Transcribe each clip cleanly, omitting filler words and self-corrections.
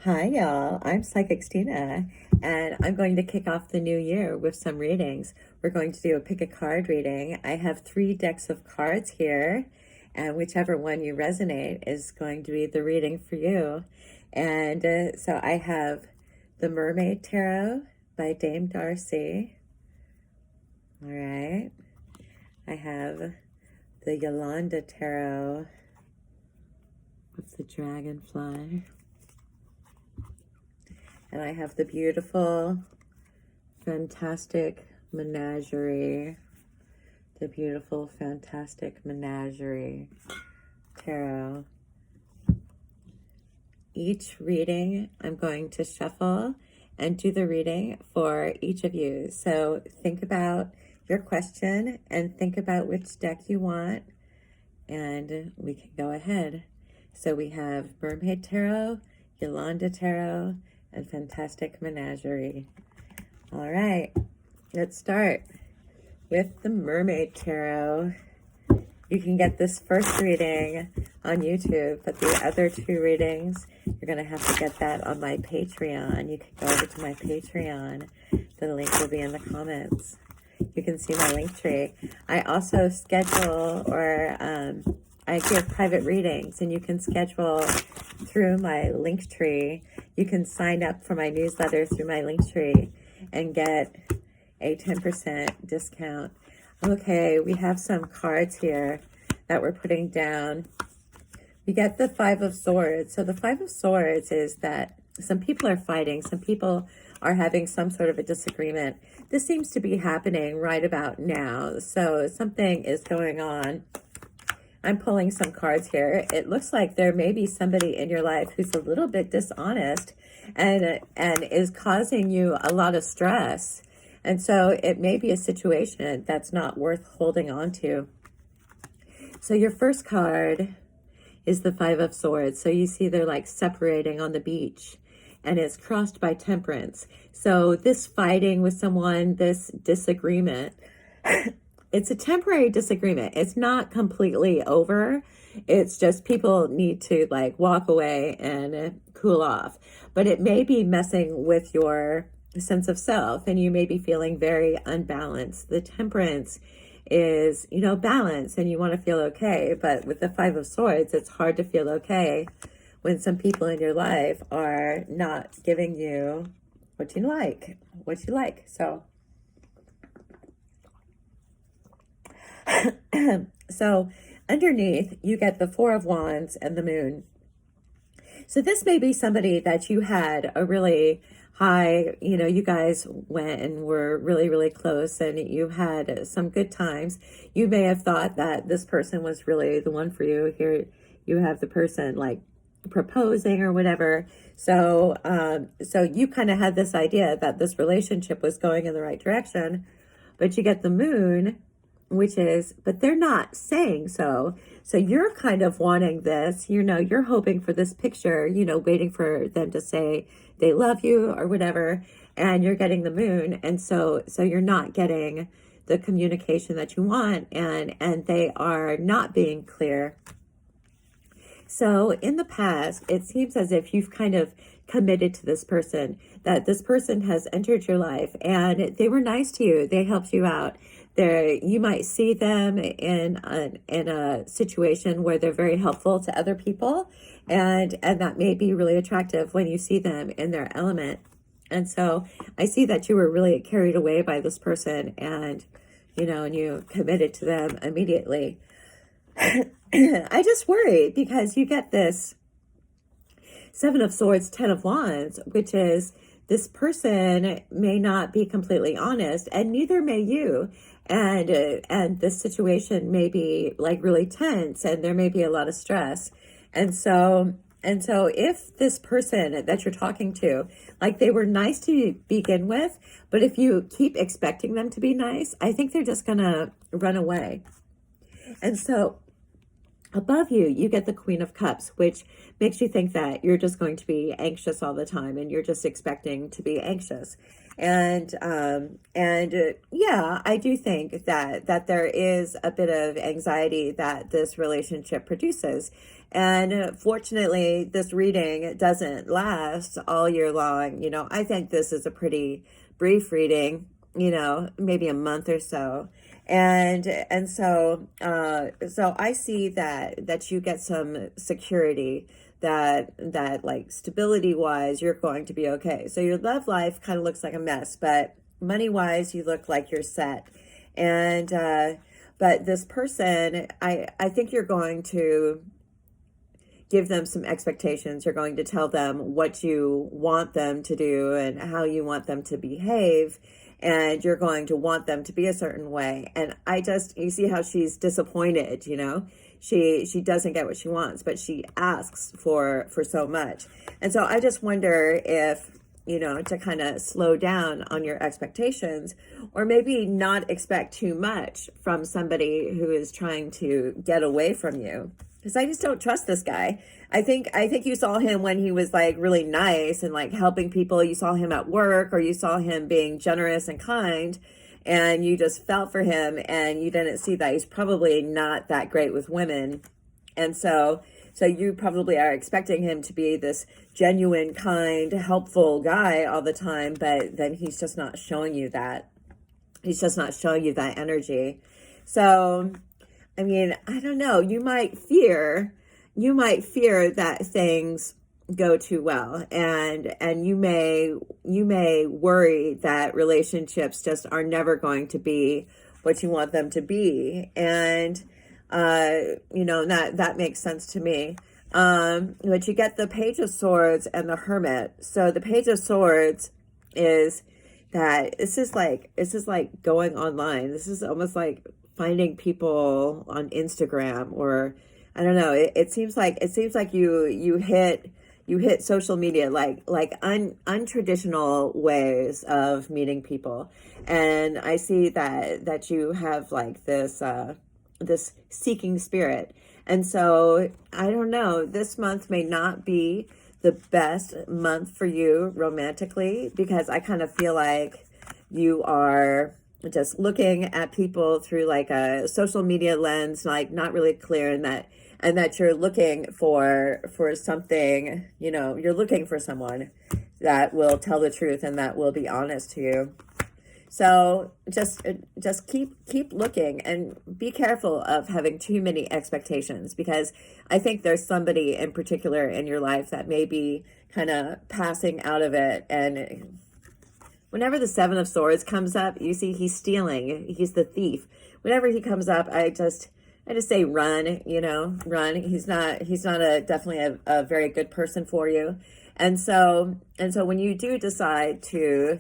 Hi, y'all. I'm Psychic Stina, and I'm going to kick off the new year with some readings. We're going to do a pick a card reading. I have 3 decks of cards here, and whichever one you resonate is going to be the reading for you. And so I have the Mermaid Tarot by Dame Darcy. All right. I have the Jolanda Tarot with the dragonfly. And I have the beautiful, fantastic Menagerie. The beautiful, fantastic Menagerie Tarot. Each reading, I'm going to shuffle and do the reading for each of you. So think about your question and think about which deck you want, and we can go ahead. So we have Mermaid Tarot, Jolanda Tarot, and Fantastic Menagerie. All right, let's start with the Mermaid Tarot. You can get this first reading on YouTube, but the other 2 readings, you're going to have to get that on my Patreon. You can go over to my Patreon. The link will be in the comments. You can see my link tree. I also schedule I give private readings, and you can schedule through my link tree. You can sign up for my newsletter through my link tree and get a 10% discount. Okay, we have some cards here that we're putting down. We get the 5 of Swords. So the 5 of Swords is that some people are fighting. Some people are having some sort of a disagreement. This seems to be happening right about now. So something is going on. I'm pulling some cards here. It looks like there may be somebody in your life who's a little bit dishonest and is causing you a lot of stress. And so it may be a situation that's not worth holding on to. So your first card is the 5 of Swords. So you see they're like separating on the beach, and it's crossed by Temperance. So this fighting with someone, this disagreement, it's a temporary disagreement. It's not completely over. It's just people need to like walk away and cool off. But it may be messing with your sense of self, and you may be feeling very unbalanced. The Temperance is, balance, and you want to feel okay. But with the 5 of Swords, it's hard to feel okay when some people in your life are not giving you what you like. So so underneath, you get the 4 of Wands and the Moon. So this may be somebody that you had a really high, you guys went and were really, really close, and you had some good times. You may have thought that this person was really the one for you. Here you have the person like proposing or whatever. So you kind of had this idea that this relationship was going in the right direction, but you get the Moon, which is, but they're not saying so. So you're kind of wanting this, you're hoping for this picture, waiting for them to say they love you or whatever, and you're getting the Moon. And so you're not getting the communication that you want, and they are not being clear. So in the past, it seems as if you've kind of committed to this person, that this person has entered your life and they were nice to you. They helped you out. You might see them in a situation where they're very helpful to other people, and that may be really attractive when you see them in their element. And so I see that you were really carried away by this person, and you committed to them immediately. I just worry because you get this 7 of Swords, 10 of Wands, which is this person may not be completely honest, and neither may you. And this situation may be like really tense, and there may be a lot of stress. And so if this person that you're talking to, like they were nice to begin with, but if you keep expecting them to be nice, I think they're just gonna run away. And so above you, you get the Queen of Cups, which makes you think that you're just going to be anxious all the time, and you're just expecting to be anxious. And yeah, I do think that there is a bit of anxiety that this relationship produces. And fortunately, this reading doesn't last all year long. I think this is a pretty brief reading, maybe a month or so. And so I see that you get some security, that like stability wise, you're going to be okay. So your love life kind of looks like a mess, but money wise, you look like you're set. And but this person, I think you're going to give them some expectations. You're going to tell them what you want them to do and how you want them to behave. And you're going to want them to be a certain way. And you see how she's disappointed, she doesn't get what she wants, but she asks for so much. And so I just wonder if, to kind of slow down on your expectations, or maybe not expect too much from somebody who is trying to get away from you. Because I just don't trust this guy. I think you saw him when he was like really nice and like helping people. You saw him at work, or you saw him being generous and kind, and you just felt for him, and you didn't see that he's probably not that great with women. And so you probably are expecting him to be this genuine, kind, helpful guy all the time, but then he's just not showing you that. He's just not showing you that energy. So, I mean, I don't know. You might fear that things go too well, and you may worry that relationships just are never going to be what you want them to be. And that makes sense to me. But you get the Page of Swords and the Hermit. So the Page of Swords is that this is like going online. This is almost like finding people on Instagram, or I don't know. It seems like you hit social media like untraditional ways of meeting people. And I see that you have like this seeking spirit. And so I don't know, this month may not be the best month for you romantically, because I kind of feel like you are just looking at people through like a social media lens, like not really clear, and that you're looking for something, you're looking for someone that will tell the truth and that will be honest to you. So just keep looking, and be careful of having too many expectations, because I think there's somebody in particular in your life that may be kind of passing out of it. And whenever the Seven of Swords comes up, you see he's stealing. He's the thief. Whenever he comes up, I just say run, run. He's not definitely a very good person for you. And so when you do decide to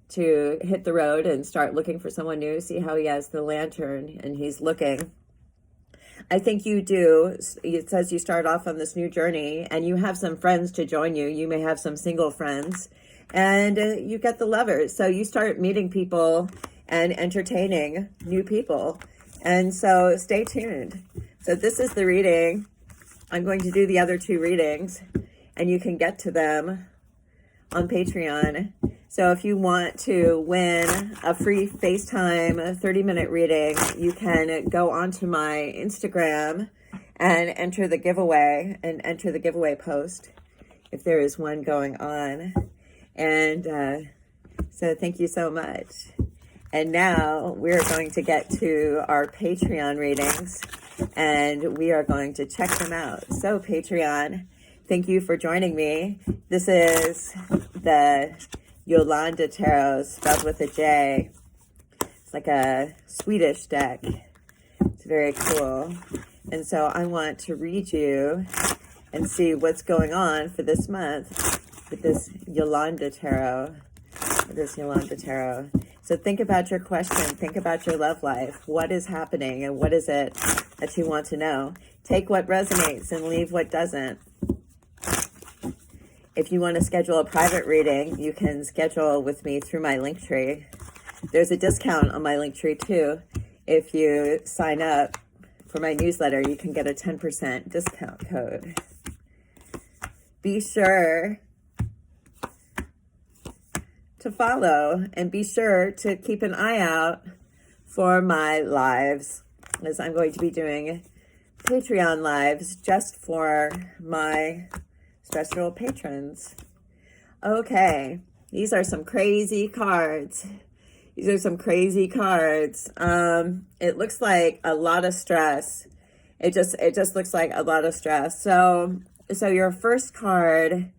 hit the road and start looking for someone new, see how he has the lantern and he's looking. I think you do. It says you start off on this new journey and you have some friends to join you. You may have some single friends, and you get the Lovers. So you start meeting people and entertaining new people. And so stay tuned. So this is the reading. I'm going to do the other two readings, and you can get to them on Patreon. So if you want to win a free FaceTime 30-minute reading, you can go onto my Instagram and enter the giveaway post if there is one going on. And so thank you so much. And now we're going to get to our Patreon readings, and we are going to check them out. So Patreon, thank you for joining me. This is the Jolanda Tarot, spelled with a J. It's like a Swedish deck. It's very cool. And so I want to read you and see what's going on for this month with this Jolanda Tarot. So think about your question. Think about your love life. What is happening, and what is it that you want to know? Take what resonates and leave what doesn't. If you want to schedule a private reading, you can schedule with me through my Linktree. There's a discount on my Linktree too. If you sign up for my newsletter, you can get a 10% discount code. Be sure to follow, and be sure to keep an eye out for my lives, as I'm going to be doing Patreon lives just for my special patrons. Okay, these are some crazy cards. These are some crazy cards. It looks like a lot of stress. It just looks like a lot of stress. So your first card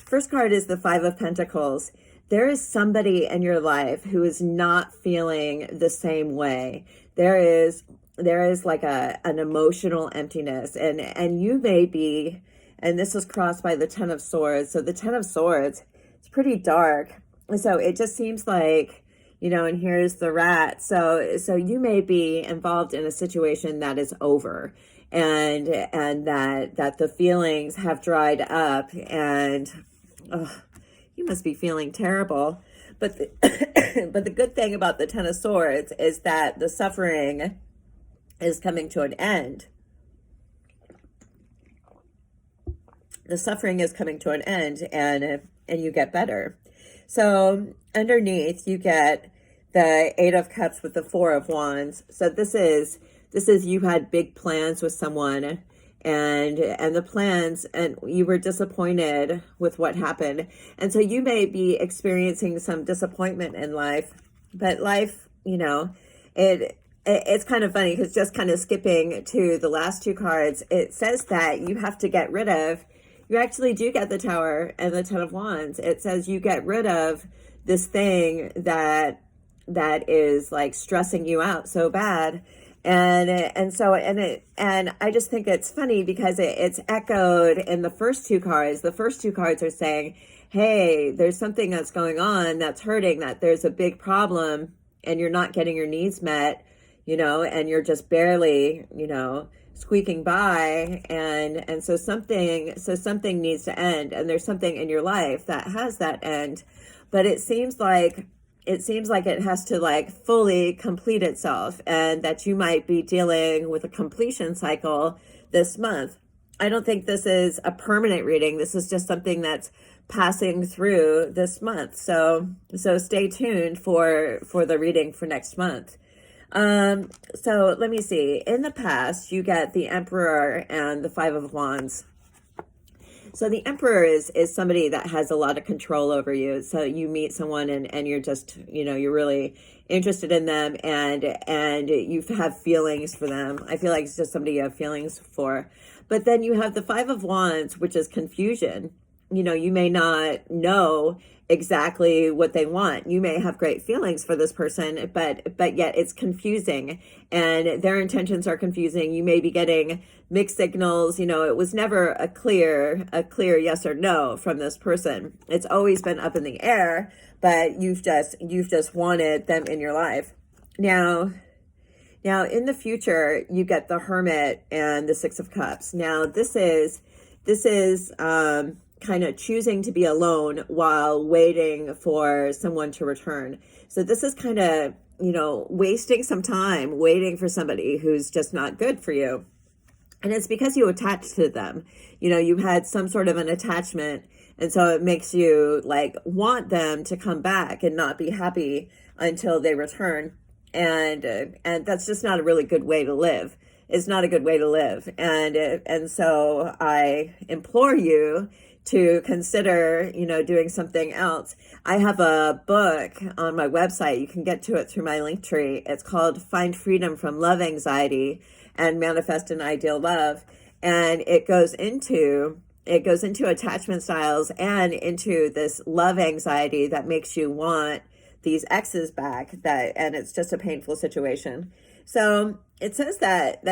is the Five of Pentacles. There is somebody in your life who is not feeling the same way. There is like an emotional emptiness, and you may be, and this is crossed by the Ten of Swords. So the Ten of Swords, it's pretty dark. So it just seems like, and here's the rat. So you may be involved in a situation that is over, and that the feelings have dried up, and you must be feeling terrible. But but the good thing about the Ten of Swords is that the suffering is coming to an end. The suffering is coming to an end, and you get better. So underneath you get the Eight of Cups with the Four of Wands. So this is you had big plans with someone, and the plans, and you were disappointed with what happened. And so you may be experiencing some disappointment in life, but life, it's kind of funny because just kind of skipping to the last two cards, it says that you have to get rid of, you actually do get the Tower and the Ten of Wands. It says you get rid of this thing that is like stressing you out so bad. And I just think it's funny because it's echoed in the first two cards. The first two cards are saying, hey, there's something that's going on that's hurting, that there's a big problem and you're not getting your needs met, and you're just barely, squeaking by. And so something needs to end, and there's something in your life that has that end, but it seems like it has to like fully complete itself, and that you might be dealing with a completion cycle this month. I don't think this is a permanent reading. This is just something that's passing through this month. So stay tuned for the reading for next month. So let me see. In the past, you get the Emperor and the Five of Wands. So the Emperor is somebody that has a lot of control over you. So you meet someone and you're just, you're really interested in them, and you have feelings for them. I feel like it's just somebody you have feelings for. But then you have the Five of Wands, which is confusion. You may not know exactly what they want. You may have great feelings for this person, but yet it's confusing, and their intentions are confusing. You may be getting mixed signals. It was never a clear yes or no from this person. It's always been up in the air, but you've just wanted them in your life. Now in the future, you get the Hermit and the Six of Cups. Now this is kind of choosing to be alone while waiting for someone to return. So this is kind of, wasting some time waiting for somebody who's just not good for you. And it's because you attach to them. You had some sort of an attachment. And so it makes you like want them to come back and not be happy until they return. And that's just not a really good way to live. It's not a good way to live. And so I implore you to consider, doing something else. I have a book on my website. You can get to it through my link tree. It's called Find Freedom from Love Anxiety and Manifest an Ideal Love. And it goes into attachment styles and into this love anxiety that makes you want these exes back, and it's just a painful situation. So it says that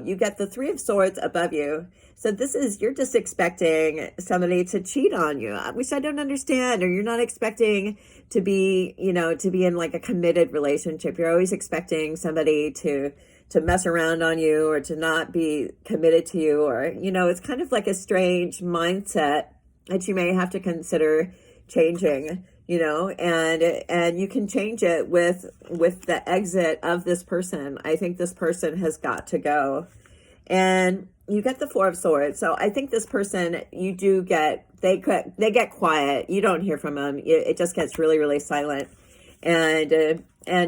you get the Three of Swords above you. So you're just expecting somebody to cheat on you, which I don't understand. Or you're not expecting to be in like a committed relationship. You're always expecting somebody to mess around on you, or to not be committed to you, or, it's kind of like a strange mindset that you may have to consider changing, and you can change it with the exit of this person. I think this person has got to go. And you get the Four of Swords. So I think this person, they get quiet. You don't hear from them. It just gets really, really silent. and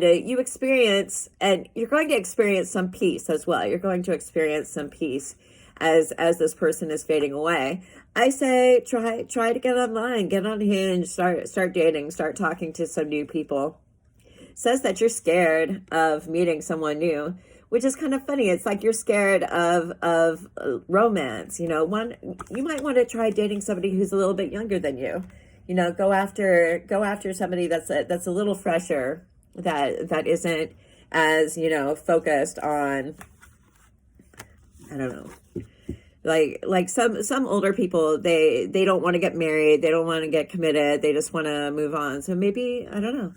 you experience, and you're going to experience some peace as well. You're going to experience some peace as this person is fading away. I say try to get online, get on Hinge, start dating, start talking to some new people. It says that you're scared of meeting someone new, which is kind of funny. It's like you're scared of romance. You might want to try dating somebody who's a little bit younger than you. Go after somebody that's a little fresher, that isn't as, focused on, I don't know. Like some older people, they don't want to get married, they don't want to get committed, they just want to move on. So maybe, I don't know,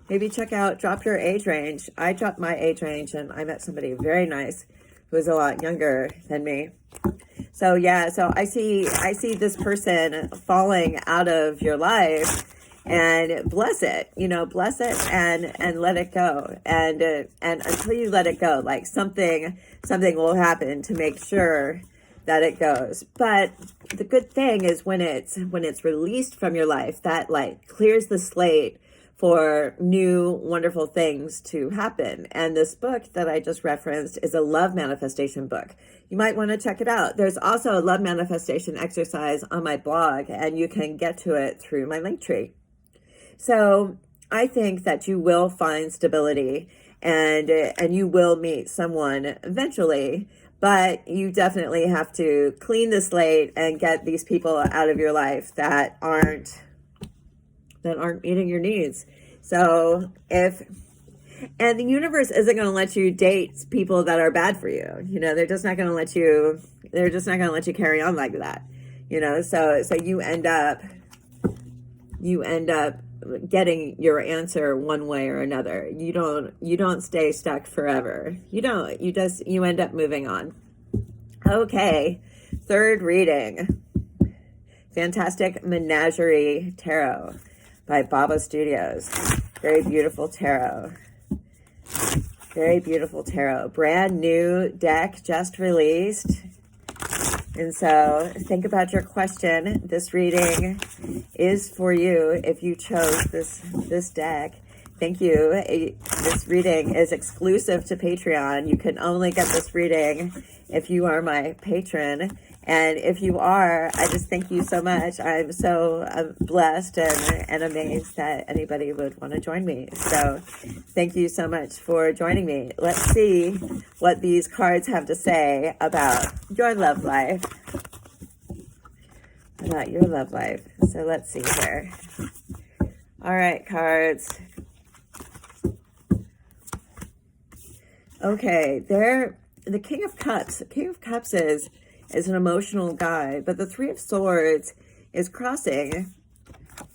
maybe drop your age range. I dropped my age range and I met somebody very nice who was a lot younger than me. So yeah, so I see this person falling out of your life, and bless it, and let it go. And until you let it go, like something will happen to make sure that it goes. But the good thing is when it's released from your life, that like clears the slate for new wonderful things to happen. And this book that I just referenced is a love manifestation book. You might want to check it out. There's also a love manifestation exercise on my blog, and you can get to it through my link tree. So I think that you will find stability, and you will meet someone eventually, but you definitely have to clean the slate and get these people out of your life that aren't meeting your needs. So and the universe isn't going to let you date people that are bad for you. They're just not going to let you carry on like that. So you end up getting your answer one way or another. You don't stay stuck forever. You end up moving on. Okay. Third reading. Fantastic Menagerie Tarot by Baba Studios. Very beautiful tarot. Very beautiful tarot. Brand new deck just released. And so think about your question. This reading is for you if you chose this deck. Thank you. This reading is exclusive to Patreon. You can only get this reading if you are my patron. And if you are, I just thank you so much. I'm so blessed and amazed that anybody would want to join me. So thank you so much for joining me. Let's see what these cards have to say about your love life. About your love life. So let's see here. All right, cards. Okay, the King of Cups. The King of Cups is an emotional guy, but the Three of Swords is crossing.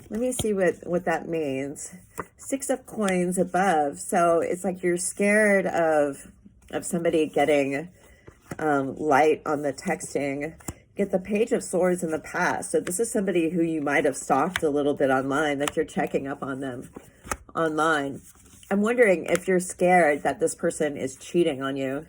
Let me see what that means. Six of Coins above. So it's like you're scared of somebody getting light on the texting. Get the Page of Swords in the past. So this is somebody who you might have stalked a little bit online, that you're checking up on them online. I'm wondering if you're scared that this person is cheating on you.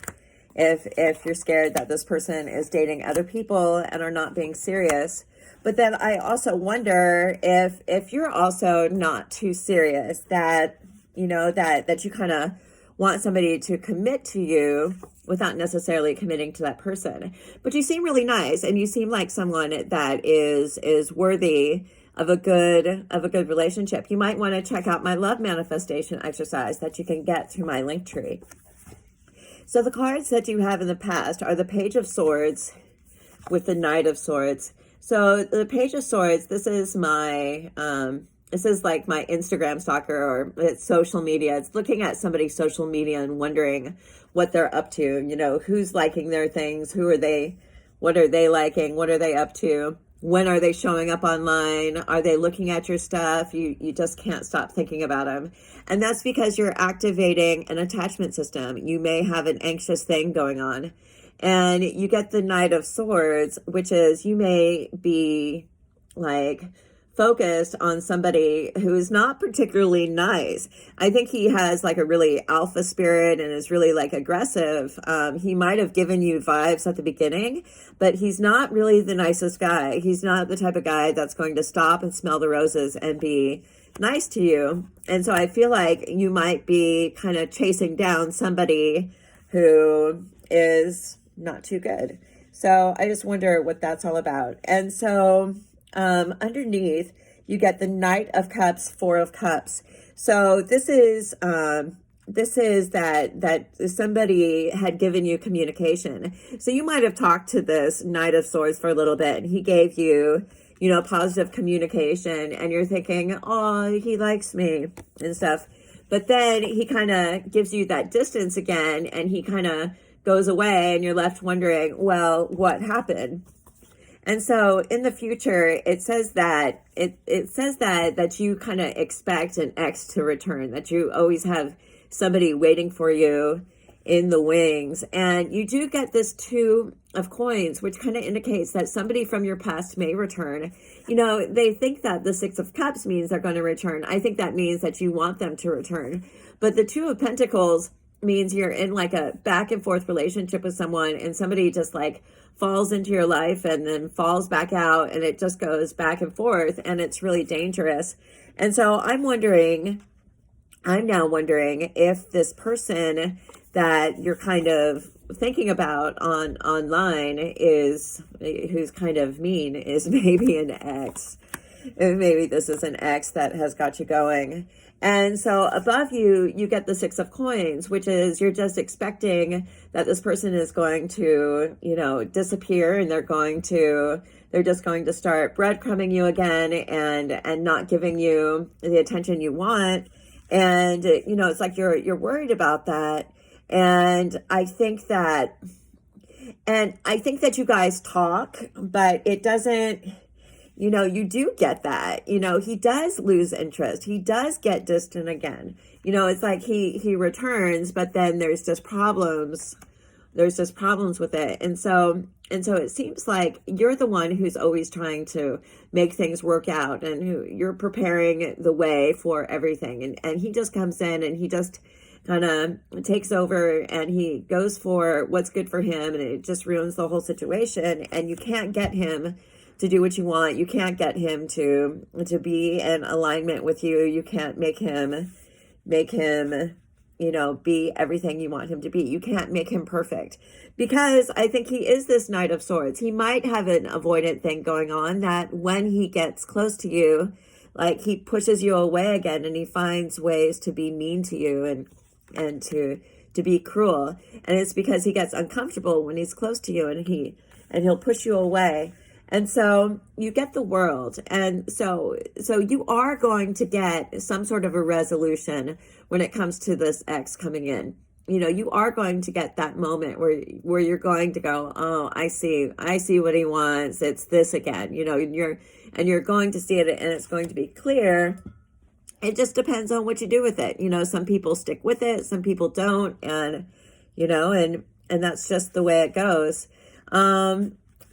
If you're scared that this person is dating other people and are not being serious. But then I also wonder if you're also not too serious, that that you kind of want somebody to commit to you without necessarily committing to that person. But you seem really nice, and you seem like someone that is worthy of a good relationship. You might want to check out my love manifestation exercise that you can get through my link tree. So the cards that you have in the past are the Page of Swords with the Knight of Swords. So the Page of Swords, this is like my Instagram stalker, or it's social media. It's looking at somebody's social media and wondering what they're up to, who's liking their things, what are they liking, what are they up to, when are they showing up online, are they looking at your stuff, you just can't stop thinking about them. And that's because you're activating an attachment system. You may have an anxious thing going on. And you get the Knight of Swords, which is you may be like focused on somebody who is not particularly nice. I think he has like a really alpha spirit and is really like aggressive. He might have given you vibes at the beginning, but he's not really the nicest guy. He's not the type of guy that's going to stop and smell the roses and be nice to you. And so I feel like you might be kind of chasing down somebody who is not too good. So I just wonder what that's all about. And so underneath, you get the Knight of Cups, Four of Cups. So this is that somebody had given you communication. So you might have talked to this Knight of Swords for a little bit, and he gave you, positive communication, and you're thinking, oh, he likes me and stuff. But then he kind of gives you that distance again, and he kind of goes away, and you're left wondering, well, what happened? And so in the future, it says that that you kind of expect an ex to return, that you always have somebody waiting for you in the wings. And you do get this Two of Coins, which kind of indicates that somebody from your past may return. They think that the Six of Cups means they're going to return. I think that means that you want them to return. But the Two of Pentacles means you're in like a back and forth relationship with someone, and somebody just like falls into your life and then falls back out, and it just goes back and forth, and it's really dangerous. And so I'm now wondering if this person that you're kind of thinking about online who's kind of mean, is maybe an ex. Maybe this is an ex that has got you going. And so above you, you get the Six of Coins, which is you're just expecting that this person is going to, disappear, and they're just going to start breadcrumbing you again and not giving you the attention you want. And, it's like you're worried about that. And I think that you guys talk, but it doesn't, you do get that, he does lose interest. He does get distant again. It's like he returns, but then there's just problems. There's just problems with it. And so it seems like you're the one who's always trying to make things work out, and who you're preparing the way for everything. And he just comes in, and he just kind of takes over, and he goes for what's good for him, and it just ruins the whole situation. And you can't get him to do what you want. You can't get him to be in alignment with you. You can't make him be everything you want him to be. You can't make him perfect, because I think he is this Knight of Swords. He might have an avoidant thing going on, that when he gets close to you, like he pushes you away again, and he finds ways to be mean to you and to be cruel. And it's because he gets uncomfortable when he's close to you, and he'll push you away. And so you get the World. And so you are going to get some sort of a resolution when it comes to this ex coming in. You are going to get that moment where you're going to go, oh, I see what he wants. It's this again, and you're going to see it, and it's going to be clear. It just depends on what you do with it. Some people stick with it, some people don't. And, and that's just the way it goes.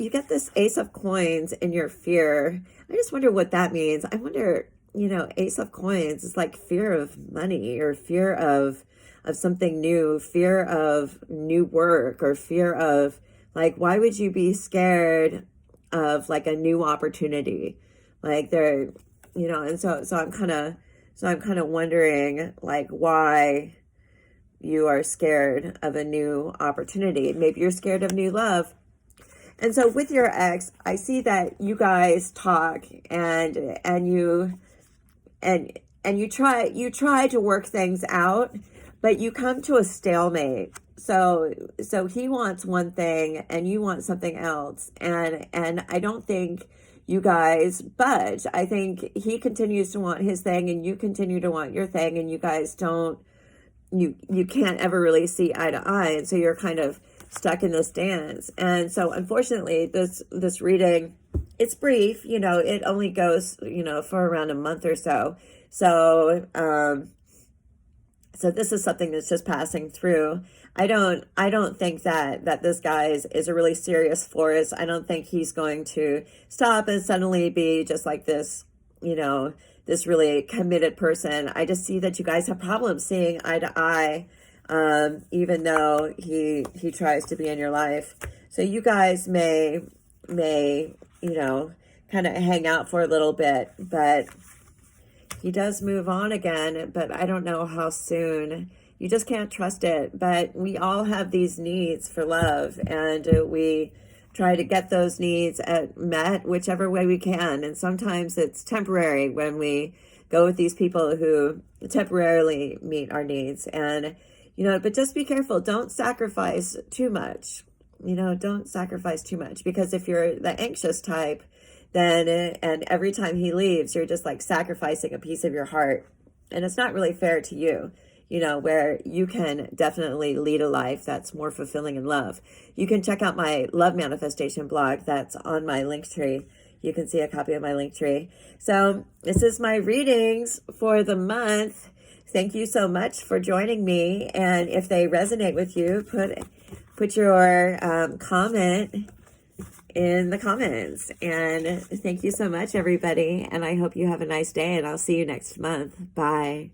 You get this Ace of Coins in your fear. I just wonder what that means. I wonder, Ace of Coins is like fear of money, or fear of something new, fear of new work, or fear of, like, why would you be scared of like a new opportunity? Like and so I'm kind of wondering, like, why you are scared of a new opportunity. Maybe you're scared of new love. And so with your ex, I see that you guys talk, and you try to work things out, but you come to a stalemate. So he wants one thing, and you want something else, and I don't think you guys budge. I think he continues to want his thing, and you continue to want your thing, and you guys you can't ever really see eye to eye, and so you're kind of stuck in this dance. And so unfortunately, this reading, it's brief, it only goes, for around a month or so. So this is something that's just passing through. I don't think that this guy is a really serious force. I don't think he's going to stop and suddenly be just like this you know, this really committed person. I just see that you guys have problems seeing eye to eye, even though he tries to be in your life. So you guys may, you know, kind of hang out for a little bit, but he does move on again, but I don't know how soon. You just can't trust it. But we all have these needs for love, and we try to get those needs met whichever way we can. And sometimes it's temporary when we go with these people who temporarily meet our needs. And, you know, but just be careful. Don't sacrifice too much. You know, don't sacrifice too much, because if you're the anxious type, then, and every time he leaves, you're just like sacrificing a piece of your heart. And it's not really fair to you, you know, where you can definitely lead a life that's more fulfilling in love. You can check out my love manifestation blog that's on my Linktree. You can see a copy of my Linktree. So this is my readings for the month. Thank you so much for joining me. And if they resonate with you, put your comment in the comments. And thank you so much, everybody. And I hope you have a nice day, and I'll see you next month. Bye.